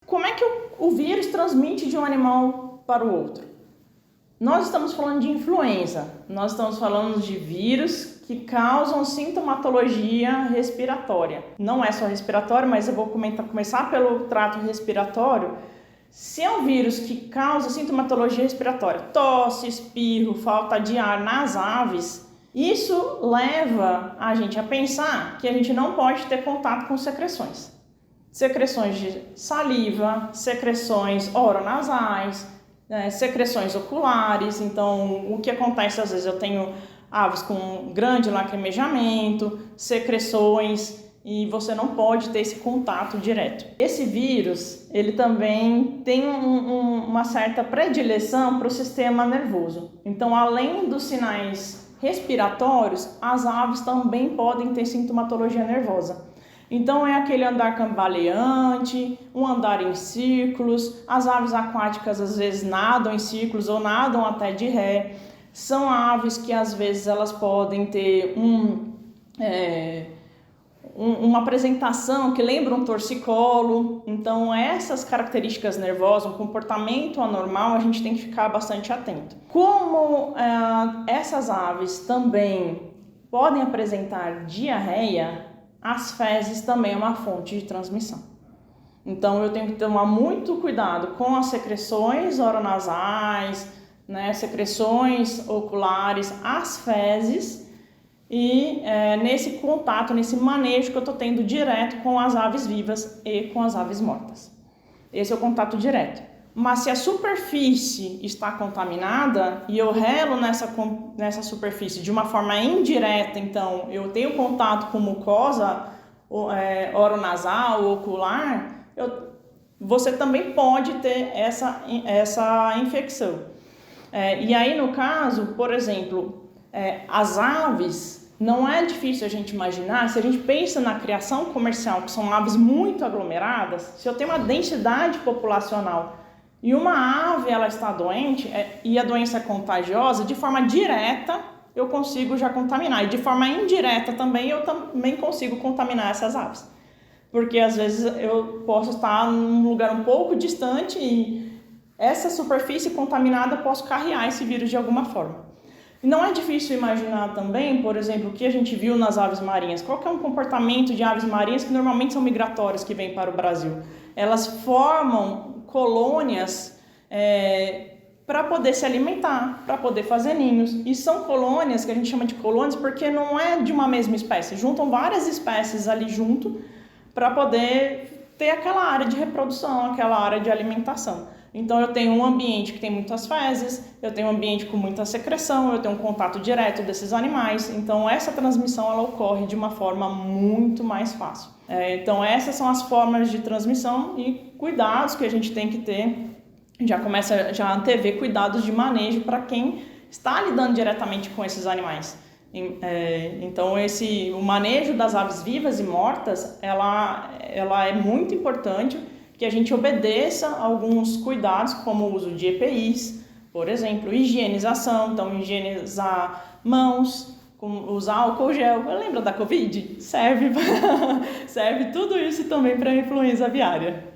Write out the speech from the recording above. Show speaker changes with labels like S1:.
S1: Como é que o vírus transmite de um animal para o outro? Nós estamos falando de influenza, nós estamos falando de vírus que causam sintomatologia respiratória. Não é só respiratório, mas eu vou começar pelo trato respiratório. Se é um vírus que causa sintomatologia respiratória, tosse, espirro, falta de ar nas aves, isso leva a gente a pensar que a gente não pode ter contato com secreções. Secreções de saliva, secreções oronasais, secreções oculares. Então, o que acontece às vezes, eu tenho aves com grande lacrimejamento, secreções, e você não pode ter esse contato direto. Esse vírus, ele também tem uma certa predileção para o sistema nervoso. Então, além dos sinais respiratórios, as aves também podem ter sintomatologia nervosa. Então é aquele andar cambaleante, um andar em círculos. As aves aquáticas às vezes nadam em círculos ou nadam até de ré. São aves que às vezes elas podem ter uma apresentação que lembra um torcicolo. Então essas características nervosas, um comportamento anormal, a gente tem que ficar bastante atento. Como essas aves também podem apresentar diarreia, as fezes também é uma fonte de transmissão. Então eu tenho que tomar muito cuidado com as secreções oronasais, secreções oculares, as fezes e nesse contato, nesse manejo que eu estou tendo direto com as aves vivas e com as aves mortas. Esse é o contato direto. Mas se a superfície está contaminada e eu relo nessa superfície de uma forma indireta, então eu tenho contato com mucosa oronasal ou ocular, você também pode ter essa infecção. E aí, no caso, por exemplo, as aves, não é difícil a gente imaginar, se a gente pensa na criação comercial, que são aves muito aglomeradas, se eu tenho uma densidade populacional e uma ave ela está doente e a doença é contagiosa, de forma direta eu consigo já contaminar. E de forma indireta também eu também consigo contaminar essas aves. Porque às vezes eu posso estar num lugar um pouco distante e essa superfície contaminada eu posso carrear esse vírus de alguma forma. E não é difícil imaginar também, por exemplo, o que a gente viu nas aves marinhas. Qual que é um comportamento de aves marinhas que normalmente são migratórias que vêm para o Brasil? Elas formam colônias para poder se alimentar, para poder fazer ninhos. E são colônias que a gente chama de colônias porque não é de uma mesma espécie. Juntam várias espécies ali junto para poder ter aquela área de reprodução, aquela área de alimentação. Então eu tenho um ambiente que tem muitas fezes, eu tenho um ambiente com muita secreção, eu tenho um contato direto desses animais. Então essa transmissão ela ocorre de uma forma muito mais fácil. Então essas são as formas de transmissão e cuidados que a gente tem que ter. Começa a antever cuidados de manejo para quem está lidando diretamente com esses animais. Então o manejo das aves vivas e mortas, ela é muito importante que a gente obedeça alguns cuidados, como o uso de EPIs, por exemplo, higienização, então higienizar mãos, usar álcool gel. Lembra da Covid? Serve tudo isso também para a influenza aviária.